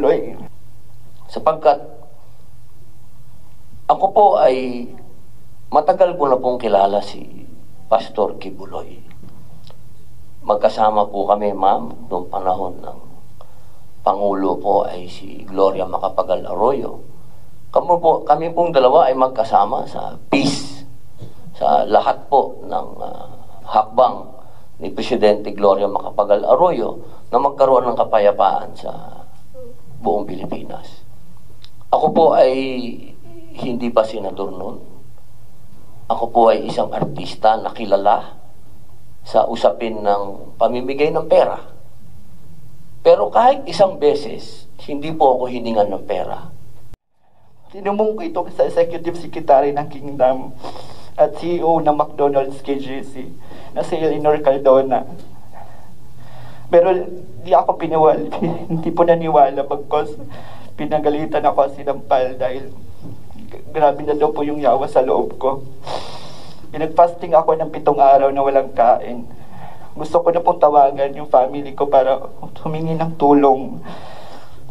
Kibuloy. Sapagkat ako po ay matagal ko na pong kilala si Pastor Kibuloy. Magkasama po kami, ma'am, noong panahon ng Pangulo po ay si Gloria Macapagal Arroyo. Kami pong dalawa ay magkasama sa peace, sa lahat po ng hakbang ni Presidente Gloria Macapagal Arroyo na magkaroon ng kapayapaan sa buong Pilipinas. Ako po ay hindi pa senador noon. Ako po ay isang artista na kilala sa usapin ng pamimigay ng pera. Pero kahit isang beses, hindi po ako hiningan ng pera. Tinumong ko ito sa Executive Secretary ng Kingdom at CEO ng McDonald's KGC na si Eleanor Cardona. Pero di ako hindi po naniwala because pinagalitan ako sinampal dahil grabe na daw po yung yawa sa loob ko. Pinag-fasting ako ng 7 araw na walang kain. Gusto ko na pong tawagan yung family ko para humingi ng tulong.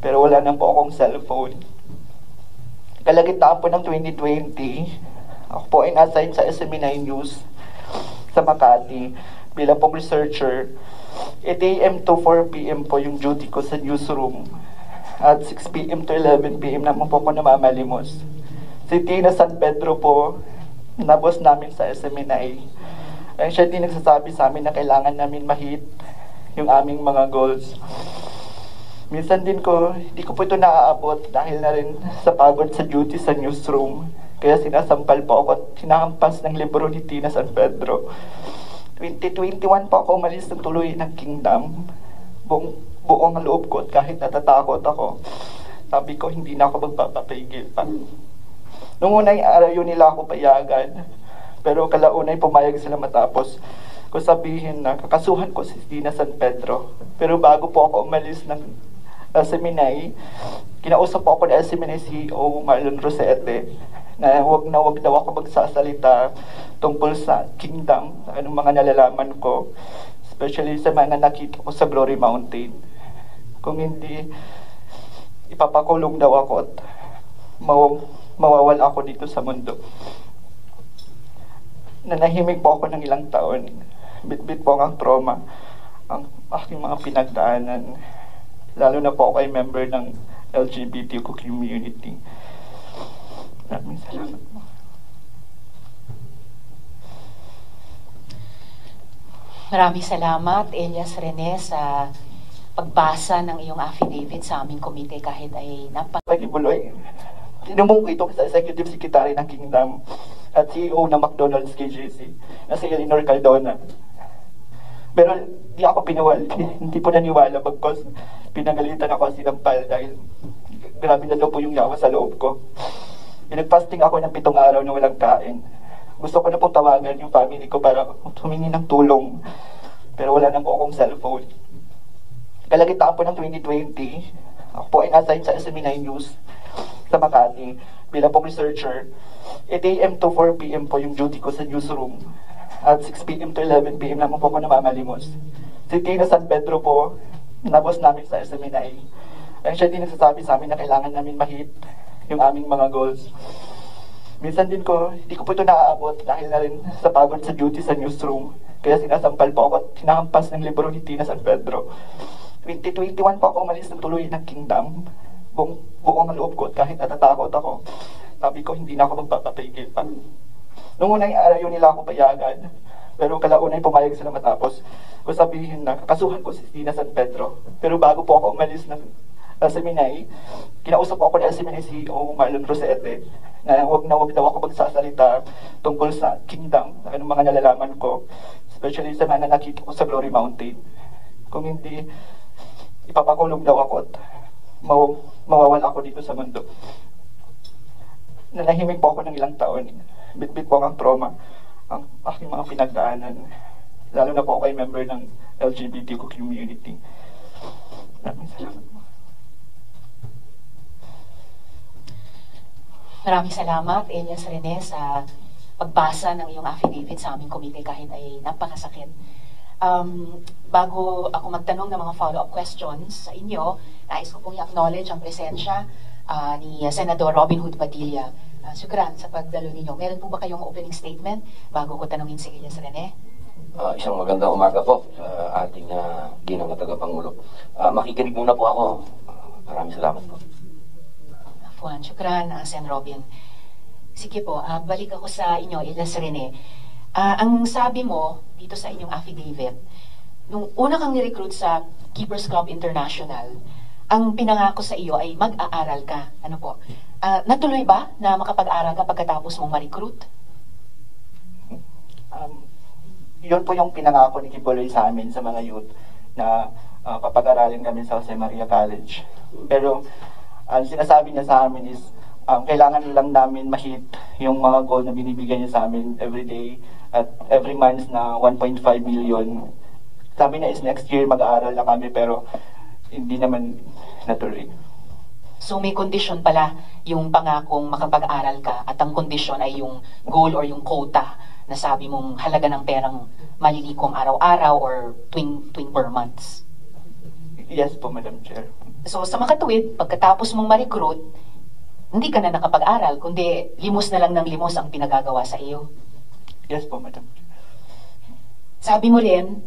Pero wala na po akong cellphone. Kalagitnaan po ng 2020, ako po ay na-assign sa SME9 News sa Makati bilang pong researcher. 8 AM to 4 PM po yung duty ko sa newsroom. At 6 PM to 11 PM naman po ako namamalimos. Si Tina San Pedro po, na boss namin sa SMNI. Ay siya din nagsasabi sa amin na kailangan namin ma-hit yung aming mga goals. Minsan din hindi ko po ito naaabot dahil na rin sa pagod sa duty sa newsroom. Kaya sinasampal po ako at hinahampas ng libro ni Tina San Pedro. 2021 po ako umalis ng tuloy ng Kingdom. Buong loob ko at kahit natatakot ako. Sabi ko hindi na ako magpapapigil pa. Noong unay araw yun nila ako payagan. Pero kalaunay pumayag sila matapos ko sabihin na kakasuhan ko si Tina San Pedro. Pero bago po ako umalis ng SMNI, kinausap po ako ng SMNI CEO Marlon Rosete na wag daw ako magsasalita tungkol sa Kingdom, anong mga nalalaman ko, especially sa mga nakita ko sa Glory Mountain. Kung hindi, ipapakulong daw ako at mawawala ako dito sa mundo. Nanahimik po ako ng ilang taon. Bit-bit po ang trauma, ang aking mga pinagdaanan. Lalo na po ako ay member ng LGBTQ community. Maraming salamat po. Maraming salamat, Elias Rene, sa pagbasa ng iyong affidavit sa aming komite kahit ay Kibuloy. Tinumong ko ito sa Executive Secretary ng Kingdom at CEO ng McDonald's KGC na si Eleanor Cardona. Pero di ako hindi po naniwala because pinagalitan ako sinampal dahil grabe na daw po yung yawa sa loob ko. Pinag-fasting ako ng 7 araw na walang kain. Gusto ko na pong tawagan yung family ko para humingi ng tulong. Pero wala na po akong cellphone. Kalagitnaan po ng 2020, ako po ay na-assign sa SME9 News sa Makati bilang pong researcher. 8 AM to 4 PM po yung duty ko sa newsroom. At 6 PM to 11 PM naman po ako namamalimos. Si Tina San Pedro po, na boss namin sa SMNI. Ay siya din nagsasabi sa amin na kailangan namin ma-hit yung aming mga goals. Minsan din hindi ko po ito naaabot dahil na rin sa pagod sa duty sa newsroom. Kaya sinasampal po ako at hinahampas ng libro ni Tina San Pedro. 2021 po ako umalis ng tuloy ng Kingdom. Buong loob ko at kahit natatakot ako. Sabi ko hindi na ako magpapapigil pa. Noong unay araw yun nila ako payagan. Pero kalaunay pumayag sila matapos ko sabihin na kakasuhan ko si Tina San Pedro. Pero bago po ako umalis ng SMNI, kinausap po ako ng SMNI CEO Marlon Rosete na wag daw ako magsasalita tungkol sa Kingdom, anong mga nalalaman ko, especially sa mga nakita ko sa Glory Mountain. Kung hindi, ipapakulong daw ako at mawawala ako dito sa mundo. Nanahimik po ako ng ilang taon. Bit-bit po ang trauma, ang aking mga pinagdaanan. Lalo na po ako ay member ng LGBTQ community. Maraming salamat po. Maraming salamat, Elias Rene, sa pagbasa ng iyong affidavit sa aming komite kahit ay napakasakit. Bago ako magtanong ng mga follow-up questions sa inyo, nais ko pong i-acknowledge ang presensya ni Senador Robin Hood Padilla. Sukran sa pagdalo ninyo. Meron po ba kayong opening statement bago ko tanungin si Elias Rene? Isang magandang umaga po sa ating ginang tagapangulo. Makikinig muna po ako. Maraming salamat po. Afuan, sukran, Sen. Robin. Sige po, balik ako sa inyo, Elias Rene. Ang sabi mo dito sa inyong affidavit, nung una kang nirecruit sa Keepers Club International, ang pinangako sa iyo ay mag-aaral ka. Ano po? Natuloy ba na makapag-aral ka pagkatapos mong ma-recruit? Yun po yung pinangako ni Kibuloy sa amin, sa mga youth, na papag-aralin kami sa Jose Maria College. Pero ang sinasabi niya sa amin is, kailangan lang namin ma-hit yung mga goal na binibigay niya sa amin every day at every month na 1.5 million. Sabi niya is next year mag-aaral na kami, pero hindi naman natuloy. So may kondisyon pala yung pangakong makapag-aral ka at ang kondisyon ay yung goal or yung quota na sabi mong halaga ng perang malilikom araw-araw or tuwing per months. Yes po, Madam Chair. So sa makatuwid, pagkatapos mong ma-recruit, hindi ka na nakapag-aral, kundi limos na lang ng limos ang pinagagawa sa iyo. Yes po, Madam Chair. Sabi mo rin,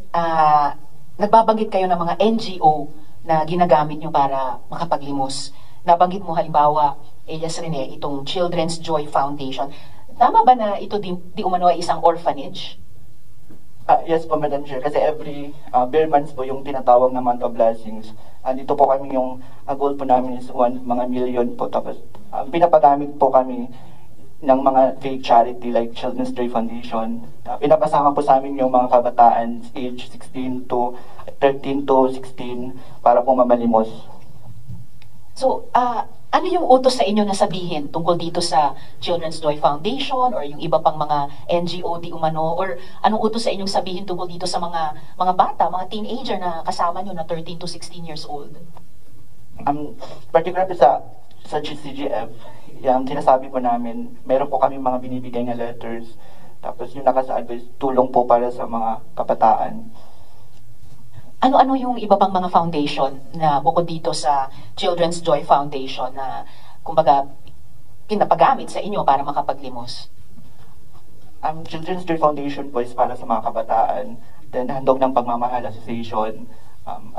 nagbabanggit kayo ng mga NGO na ginagamit nyo para makapaglimos. Nabanggit mo halimbawa, Elias Rene, itong Children's Joy Foundation. Tama ba na ito di umano ay isang orphanage? Yes po, Madam Chair. Kasi every bare months po yung tinatawag na month of blessings. Dito po kami yung goal po namin is mga million po. Tapos pinapagamit po kami ng mga fake charity like Children's Joy Foundation. Pinapasama po sa amin yung mga kabataan age 13 to 16 para po mamalimos. So, ano yung utos sa inyo na sabihin tungkol dito sa Children's Joy Foundation or yung iba pang mga NGO di umano, or anong utos sa inyong sabihin tungkol dito sa mga bata, mga teenager na kasama nyo na 13 to 16 years old? Particularly sa GCGF, yung sinasabi po namin, meron po kami mga binibigay na letters, tapos yung nakasaad is tulong po para sa mga kabataan. Ano-ano yung iba pang mga foundation na bukod dito sa Children's Joy Foundation na kumbaga pinapagamit sa inyo para makapaglimos? Children's Joy Foundation po is para sa mga kabataan, then Handog ng Pagmamahal Association,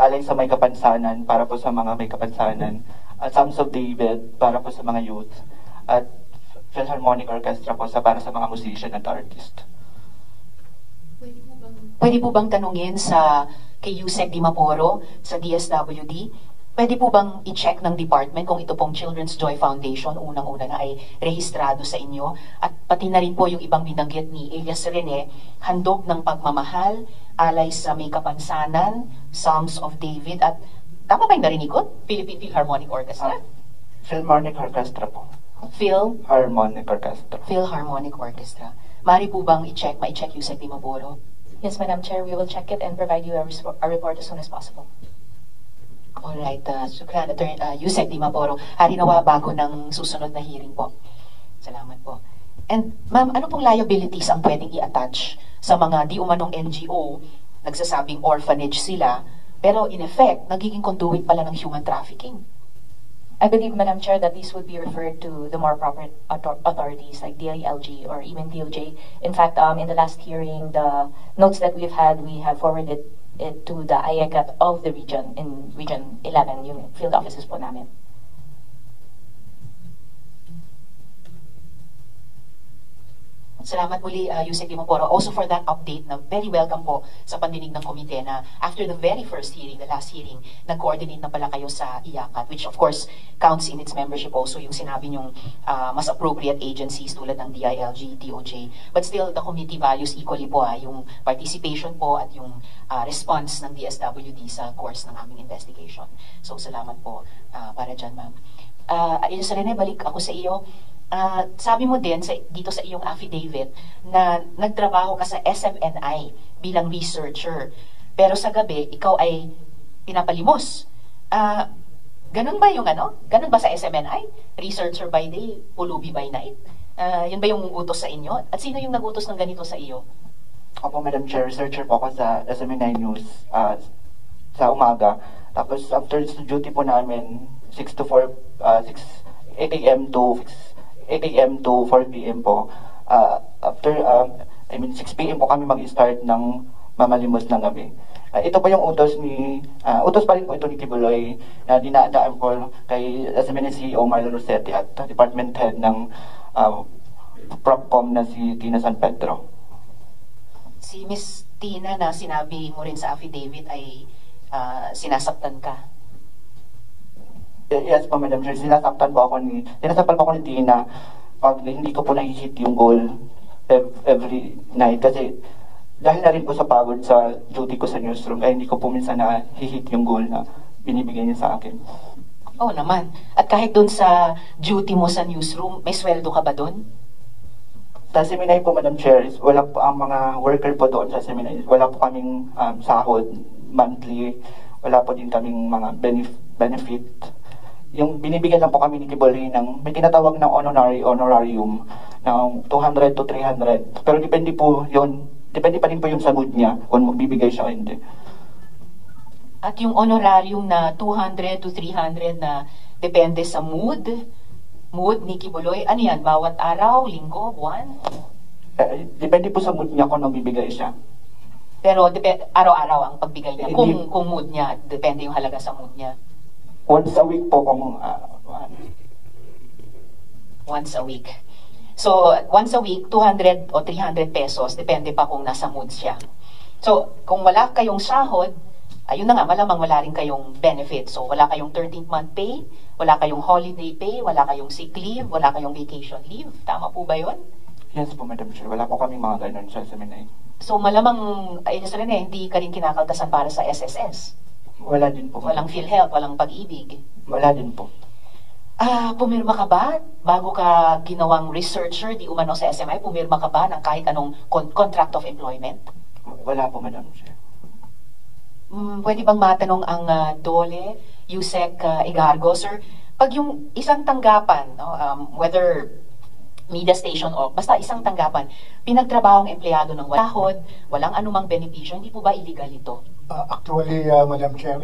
Alay sa May Kapansanan para po sa mga may kapansanan, at Psalms of David para po sa mga youth, at Philharmonic Orchestra po para sa mga musician at artist. Pwede po bang tanungin kay Yusek Dimaporo sa DSWD, pwede po bang i-check ng department kung ito pong Children's Joy Foundation unang-una na ay rehistrado sa inyo, at pati na rin po yung ibang binanggit ni Elias Rene, Handog ng Pagmamahal, Alay sa May Kapansanan, Psalms of David, at tama ba yung narinig ko? Philippine Philharmonic Orchestra? Philharmonic Orchestra po. Philharmonic Orchestra. Mari po bang ma-check Yusek Dimaporo? Yes, Madam Chair, we will check it and provide you a report as soon as possible. Alright, Sukran, Yusek Dimaporo, harinawa bago ng susunod na hearing po. Salamat po. And ma'am, ano pong liabilities ang pwedeng i-attach sa mga di umanong NGO, nagsasabing orphanage sila, pero in effect, nagiging conduit pala ng human trafficking? I believe, Madam Chair, that these would be referred to the more proper authorities like DILG or even DOJ. In fact, in the last hearing, the notes that we've had, we have forwarded it to the IECAT of the region, in Region 11, yung field offices po namin. Salamat muli, Yusek Dimaporo, also for that update na very welcome po sa pandinig ng komite na after the very first hearing, the last hearing, nag-coordinate na pala kayo sa IACAT, which of course counts in its membership also yung sinabi nyong mas appropriate agencies tulad ng DILG, DOJ. But still, the committee values equally po yung participation po at yung response ng DSWD sa course ng aming investigation. So salamat po para dyan, ma'am. Elias Rene, balik ako sa iyo. Sabi mo din dito sa iyong affidavit na nagtrabaho ka sa SMNI bilang researcher, pero sa gabi ikaw ay pinapalimos. Ganun ba yung Ganun ba sa SMNI? Researcher by day, pulubi by night? Yun ba yung utos sa inyo? At sino yung nagutos ng ganito sa iyo? Opo, Madam Chair, researcher po ako sa SMNI News sa umaga. Tapos after duty po namin, 6 to 4, 8 a.m. to 4 p.m. po. After, 6 p.m. po kami mag-start ng mamalimos ng gabi. Ito po yung utos pa rin po ito ni Kibuloy na dinadaan po kay SMNI CEO Marlon Rossetti at Department Head ng Propcom na si Tina San Pedro. Si Miss Tina na sinabi mo rin sa affidavit ay sinasaktan ka. Yes po, Madam Chair. Sinasaktan po ako ni Tina pag hindi ko po na-hit yung goal every night kasi dahil na rin po sa pagod sa duty ko sa newsroom, kaya hindi ko po minsan na-hit yung goal na binibigay niya sa akin. Oo naman. At kahit doon sa duty mo sa newsroom, may sweldo ka ba doon? Sa Seminay po, Madam Chair, wala po ang mga worker po doon sa Seminay. Wala po kaming sahod monthly. Wala po din kaming mga benefit. Yung binibigyan lang po kami ni Kibuloy ng may tinatawag ng honorarium ng 200 to 300. Pero depende pa rin po yung sa mood niya kung magbibigay siya o hindi. At yung honorarium na 200 to 300 na depende sa mood ni Kibuloy, ano yan? Bawat araw, linggo, buwan? Depende po sa mood niya kung magbibigay siya. Pero araw-araw ang pagbigay niya. Kung mood niya, depende yung halaga sa mood niya. Once a week po kung Once a week. So, once a week, 200 o 300 pesos, depende pa kung nasa mood siya. So, kung wala kayong sahod, ayun na nga, malamang wala rin kayong benefit. So, wala kayong 13th month pay, wala kayong holiday pay, wala kayong sick leave, wala kayong vacation leave. Tama po ba yun? Yes po, Madam Chair. Wala po kami mga ganun sa Seminay. So, malamang, ayun sa rin hindi ka rin kinakaltasan para sa SSS. Wala din po. Walang PhilHealth, walang pag-ibig. Wala din po. Pumirma ka ba? Bago ka ginawang researcher, di umano sa SMI, pumirma ka ba ng kahit anong contract of employment? Wala po, Madam Chair. Pwede bang matanong ang Dole, Yusek Igargo, sir? Pag yung isang tanggapan, no, whether media station o basta isang tanggapan, pinagtrabaho ang empleyado ng walang sahod, walang anumang benepisyo, hindi po ba illegal ito? Actually, Madam Chair,